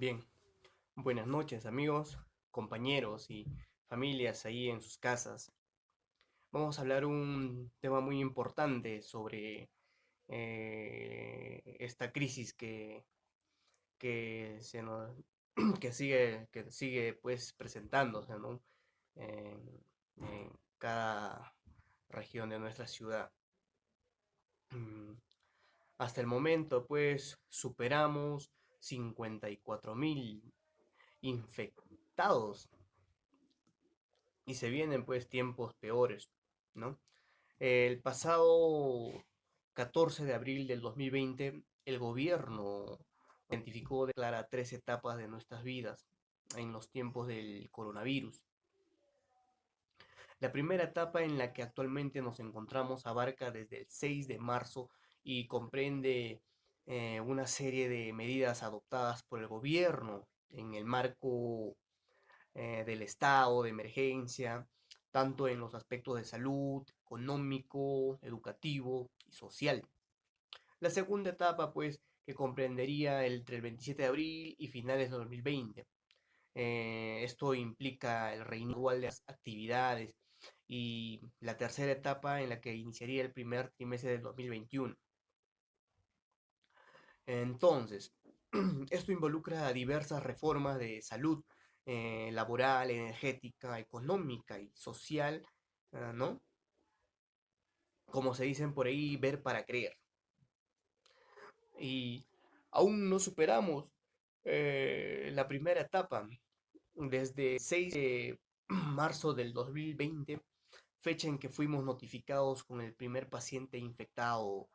Bien, buenas noches amigos, compañeros y familias ahí en sus casas. Vamos a hablar un tema muy importante sobre esta crisis que se nos, que sigue pues presentándose, ¿no? En cada región de nuestra ciudad. Mm, Hasta el momento pues superamos 54.000 infectados y se vienen pues tiempos peores, ¿no? El pasado 14 de abril del 2020, el gobierno identificó, declara 3 etapas de nuestras vidas en los tiempos del coronavirus. La primera etapa en la que actualmente nos encontramos abarca desde el 6 de marzo y comprende una serie de medidas adoptadas por el gobierno en el marco del estado de emergencia, tanto en los aspectos de salud, económico, educativo y social. La segunda etapa, pues, que comprendería entre el 27 de abril y finales de 2020. Esto implica el reinicio gradual de las actividades y la tercera etapa en la que iniciaría el primer trimestre del 2021. Entonces, esto involucra diversas reformas de salud, laboral, energética, económica y social, ¿no? Como se dicen por ahí, ver para creer. Y aún no superamos la primera etapa. Desde 6 de marzo del 2020, fecha en que fuimos notificados con el primer paciente infectado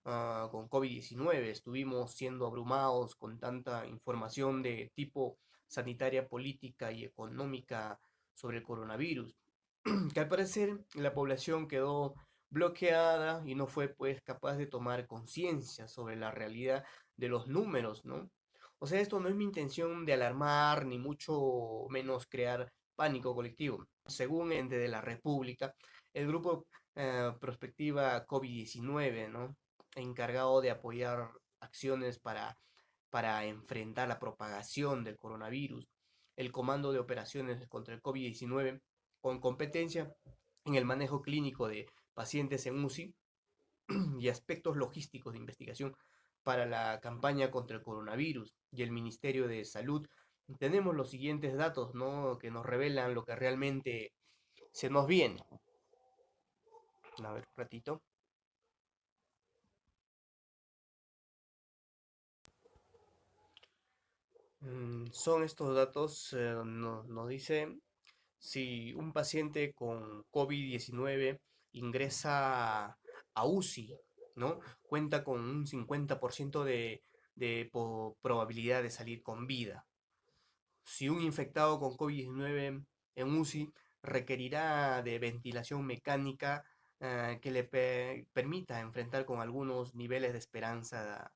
con COVID-19. Estuvimos siendo abrumados con tanta información de tipo sanitaria, política y económica sobre el coronavirus, que al parecer la población quedó bloqueada y no fue pues capaz de tomar conciencia sobre la realidad de los números, ¿no? O sea, esto no es mi intención de alarmar ni mucho menos crear pánico colectivo. Según el ente de la República, el grupo Prospectiva COVID-19, ¿no? Encargado de apoyar acciones para enfrentar la propagación del coronavirus, el Comando de Operaciones contra el COVID-19, con competencia en el manejo clínico de pacientes en UCI y aspectos logísticos de investigación para la campaña contra el coronavirus y el Ministerio de Salud. Tenemos los siguientes datos, ¿no? Que nos revelan lo que realmente se nos viene. A ver, un ratito. Son estos datos, nos dice si un paciente con COVID-19 ingresa a UCI, ¿no? Cuenta con un 50% de probabilidad de salir con vida. Si un infectado con COVID-19 en UCI requerirá de ventilación mecánica que le permita enfrentar con algunos niveles de esperanza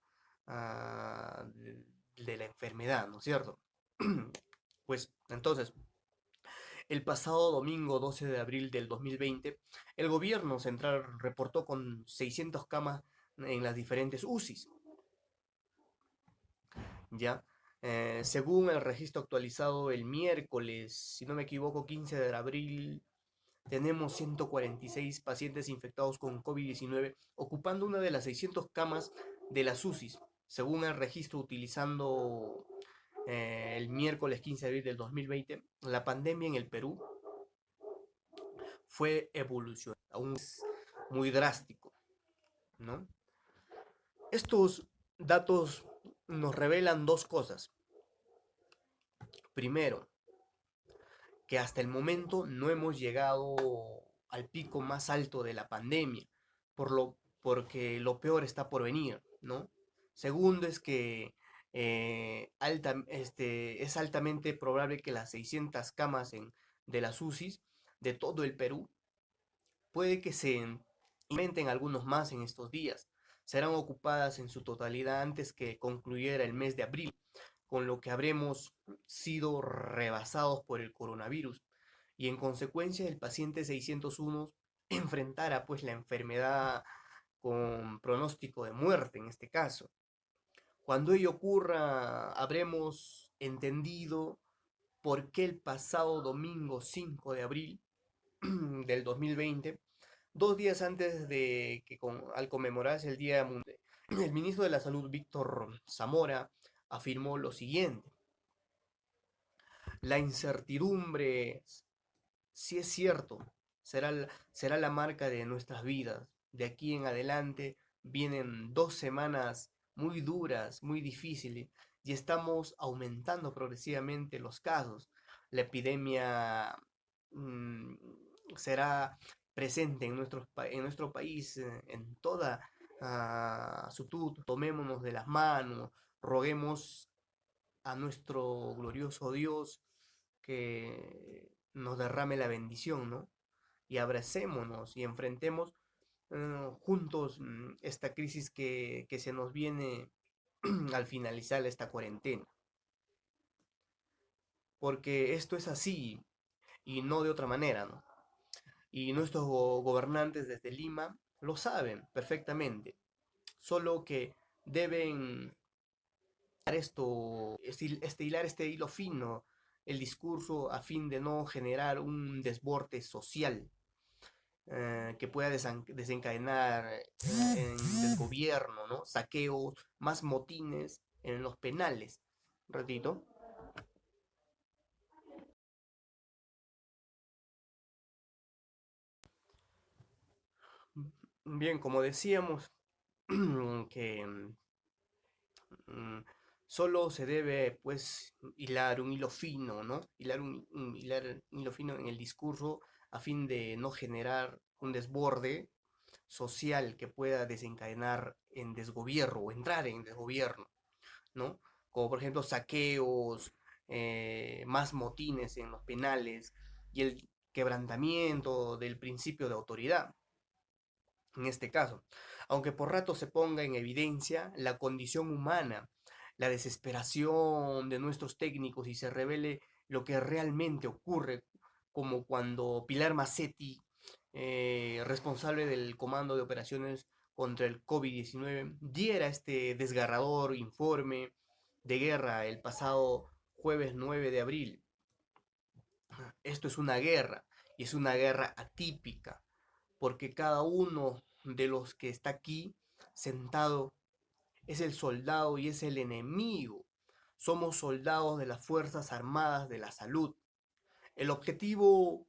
de la enfermedad, ¿no es cierto? Pues entonces, el pasado domingo 12 de abril del 2020, el gobierno central reportó con 600 camas en las diferentes UCIs, ¿ya? Según el registro actualizado el miércoles, si no me equivoco, 15 de abril, tenemos 146 pacientes infectados con COVID-19, ocupando una de las 600 camas de las UCIs, según el registro utilizando el miércoles 15 de abril del 2020. La pandemia en el Perú fue evolucionando, aún es muy drástico, ¿no? Estos datos nos revelan dos cosas. Primero, que hasta el momento no hemos llegado al pico más alto de la pandemia, porque lo peor está por venir, ¿no? Segundo es que es altamente probable que las 600 camas de las UCIs de todo el Perú puede que se inventen algunos más en estos días. Serán ocupadas en su totalidad antes que concluyera el mes de abril, con lo que habremos sido rebasados por el coronavirus y en consecuencia el paciente 601 enfrentara pues la enfermedad con pronóstico de muerte en este caso. Cuando ello ocurra, habremos entendido por qué el pasado domingo 5 de abril del 2020, 2 días antes de que al conmemorarse el Día Mundial, el ministro de la Salud, Víctor Zamora, afirmó lo siguiente: la incertidumbre, si es cierto, será la marca de nuestras vidas. De aquí en adelante vienen 2 semanas muy duras, muy difíciles, y estamos aumentando progresivamente los casos. La epidemia mm, será presente en nuestro país, en toda sutud. Tomémonos de las manos, roguemos a nuestro glorioso Dios que nos derrame la bendición, ¿no? Y abracémonos y enfrentemos juntos esta crisis que se nos viene al finalizar esta cuarentena. Porque esto es así y no de otra manera, ¿no? Y nuestros gobernantes desde Lima lo saben perfectamente, solo que deben estilar este hilo fino, el discurso a fin de no generar un desborde social que pueda desencadenar en desgobierno, ¿no? Saqueos, más motines en los penales. Ratito. Bien, como decíamos, que mm, solo se debe, pues, hilar un hilo fino, ¿no? Hilar un hilo fino en el discurso a fin de no generar un desborde social que pueda desencadenar en desgobierno o entrar en desgobierno, ¿no? Como por ejemplo saqueos, más motines en los penales y el quebrantamiento del principio de autoridad en este caso, aunque por rato se ponga en evidencia la condición humana, la desesperación de nuestros técnicos y se revele lo que realmente ocurre, como cuando Pilar Massetti, responsable del Comando de Operaciones contra el COVID-19, diera este desgarrador informe de guerra el pasado jueves 9 de abril. Esto es una guerra y es una guerra atípica porque cada uno de los que está aquí sentado es el soldado y es el enemigo. Somos soldados de las Fuerzas Armadas de la Salud. El objetivo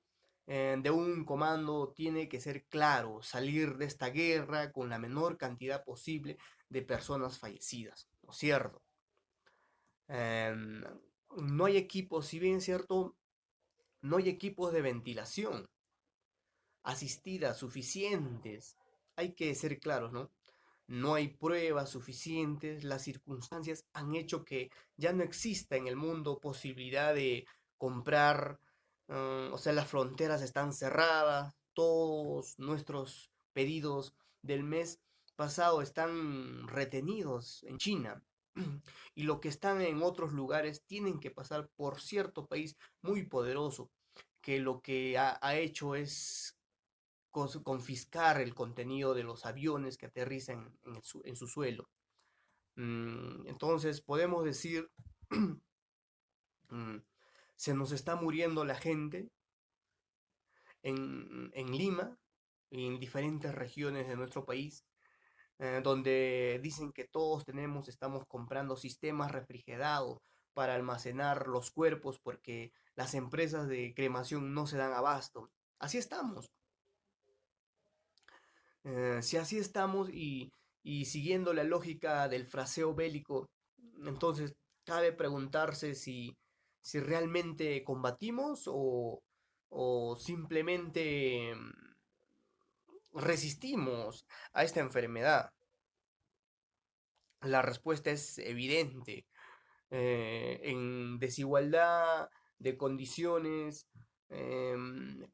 de un comando tiene que ser claro, salir de esta guerra con la menor cantidad posible de personas fallecidas, ¿no es cierto? Eh, no hay equipos, si bien es cierto, no hay equipos de ventilación asistidas suficientes. Hay que ser claros, ¿no? No hay pruebas suficientes, las circunstancias han hecho que ya no exista en el mundo posibilidad de comprar, o sea, las fronteras están cerradas, todos nuestros pedidos del mes pasado están retenidos en China. Y lo que están en otros lugares tienen que pasar por cierto país muy poderoso, que lo que ha hecho es confiscar el contenido de los aviones que aterrizan en su suelo. Entonces podemos decir, mm, se nos está muriendo la gente en Lima y en diferentes regiones de nuestro país, donde dicen que todos estamos comprando sistemas refrigerados para almacenar los cuerpos porque las empresas de cremación no se dan abasto. Así estamos. Si así estamos y siguiendo la lógica del fraseo bélico, entonces cabe preguntarse si realmente combatimos o simplemente resistimos a esta enfermedad. La respuesta es evidente. En desigualdad de condiciones,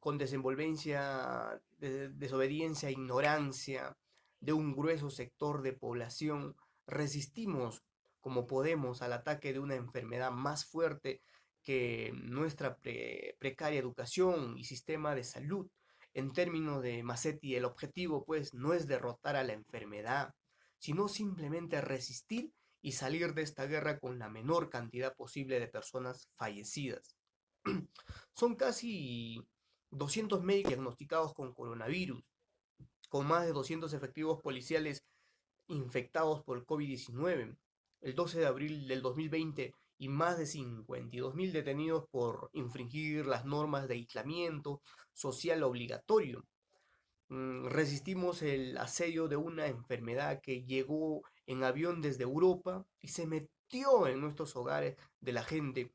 con desenvolvencia, desobediencia, ignorancia de un grueso sector de población, resistimos como podemos al ataque de una enfermedad más fuerte que nuestra precaria educación y sistema de salud. En términos de Massetti, el objetivo pues no es derrotar a la enfermedad, sino simplemente resistir y salir de esta guerra con la menor cantidad posible de personas fallecidas. Son casi 200 médicos diagnosticados con coronavirus, con más de 200 efectivos policiales infectados por el COVID-19 el 12 de abril del 2020 y más de 52.000 detenidos por infringir las normas de aislamiento social obligatorio. Resistimos el asedio de una enfermedad que llegó en avión desde Europa y se metió en nuestros hogares de la gente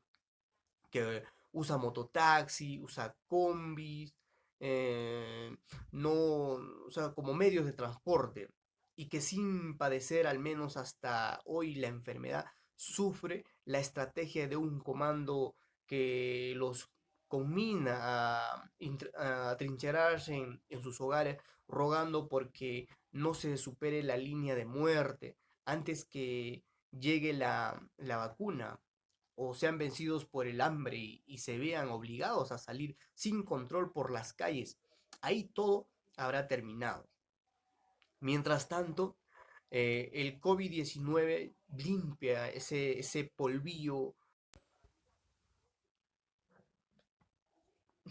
que usa mototaxi, usa combis, eh, no, o sea, como medios de transporte, y que sin padecer al menos hasta hoy la enfermedad, sufre la estrategia de un comando que los conmina a trincherarse en sus hogares, rogando porque no se supere la línea de muerte antes que llegue la vacuna o sean vencidos por el hambre y se vean obligados a salir sin control por las calles. Ahí todo habrá terminado. Mientras tanto, el COVID-19 limpia ese polvillo.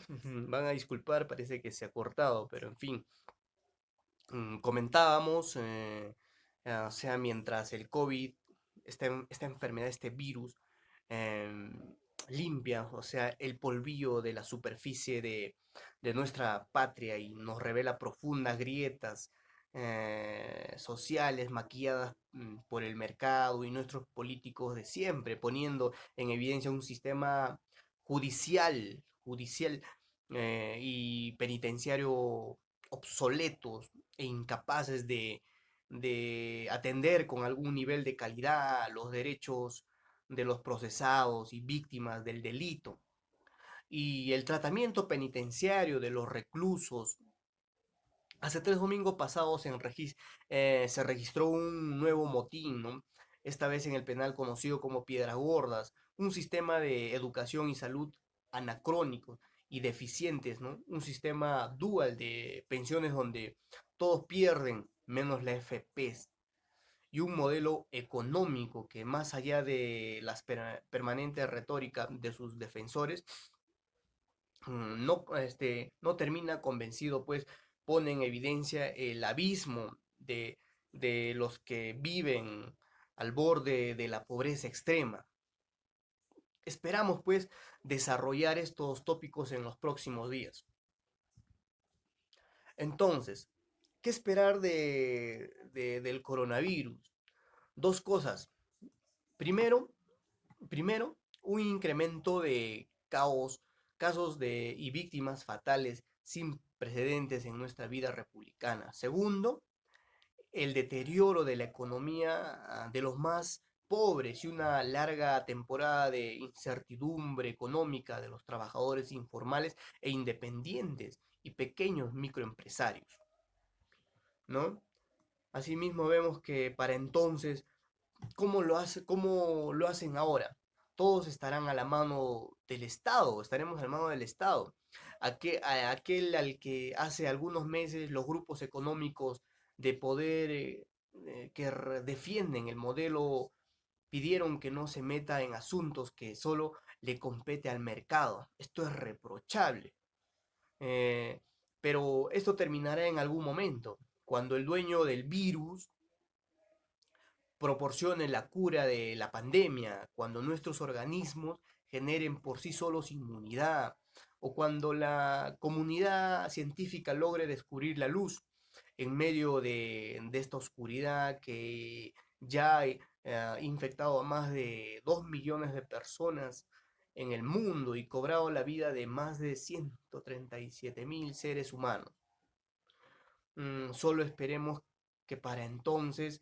Van a disculpar, parece que se ha cortado, pero en fin, comentábamos, o sea, mientras el COVID, esta enfermedad, este virus, limpia, o sea, el polvillo de la superficie de nuestra patria y nos revela profundas grietas sociales maquilladas por el mercado y nuestros políticos de siempre, poniendo en evidencia un sistema judicial y penitenciario obsoletos e incapaces de atender con algún nivel de calidad los derechos de los procesados y víctimas del delito. Y el tratamiento penitenciario de los reclusos. Hace 3 domingos pasados se registró un nuevo motín, ¿no? Esta vez en el penal conocido como Piedras Gordas, un sistema de educación y salud anacrónico y deficientes, ¿no? Un sistema dual de pensiones donde todos pierden menos la FP y un modelo económico que más allá de las permanentes retórica de sus defensores, no termina convencido, pues pone en evidencia el abismo de los que viven al borde de la pobreza extrema. Esperamos, pues, desarrollar estos tópicos en los próximos días. Entonces, ¿qué esperar del coronavirus? Dos cosas. Primero, Primero, un incremento de casos y víctimas fatales sin precedentes en nuestra vida republicana. Segundo, el deterioro de la economía de los más pobres y una larga temporada de incertidumbre económica de los trabajadores informales e independientes y pequeños microempresarios, ¿no? Asimismo vemos que para entonces cómo lo hacen ahora. Todos estarán a la mano del Estado, estaremos a la mano del Estado. Aquel al que hace algunos meses los grupos económicos de poder que defienden el modelo pidieron que no se meta en asuntos que solo le compete al mercado. Esto es reprochable. Eh, pero esto terminará en algún momento, cuando el dueño del virus proporcione la cura de la pandemia, cuando nuestros organismos generen por sí solos inmunidad, o cuando la comunidad científica logre descubrir la luz en medio de esta oscuridad que ya ha infectado a más de 2 millones de personas en el mundo y cobrado la vida de más de 137.000 seres humanos. Solo esperemos que para entonces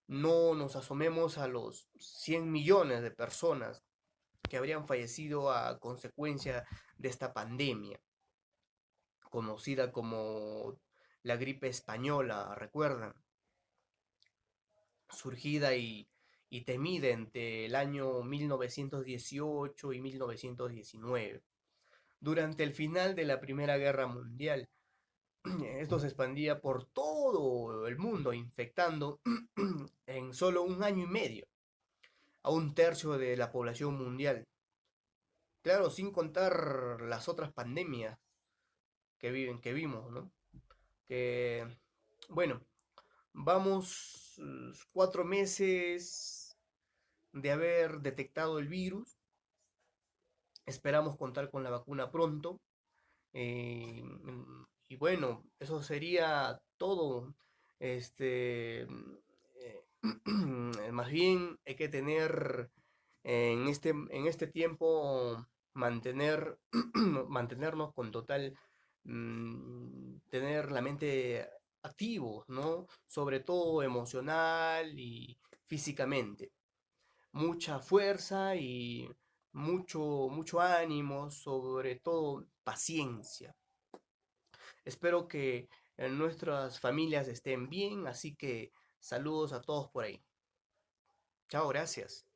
no nos asomemos a los 100 millones de personas que habrían fallecido a consecuencia de esta pandemia, conocida como la gripe española, recuerdan, surgida y temida entre el año 1918 y 1919. Durante el final de la Primera Guerra Mundial, esto se expandía por todo el mundo, infectando en solo un año y medio a un tercio de la población mundial. Claro, sin contar las otras pandemias que vimos, ¿no? Que, bueno, vamos 4 meses de haber detectado el virus. Esperamos contar con la vacuna pronto. Y bueno, eso sería todo. Este, más bien hay que tener en este tiempo mantenernos con total, tener la mente activos, ¿no? Sobre todo emocional y físicamente. Mucha fuerza y mucho ánimo, sobre todo paciencia. Espero que nuestras familias estén bien, así que saludos a todos por ahí. Chao, gracias.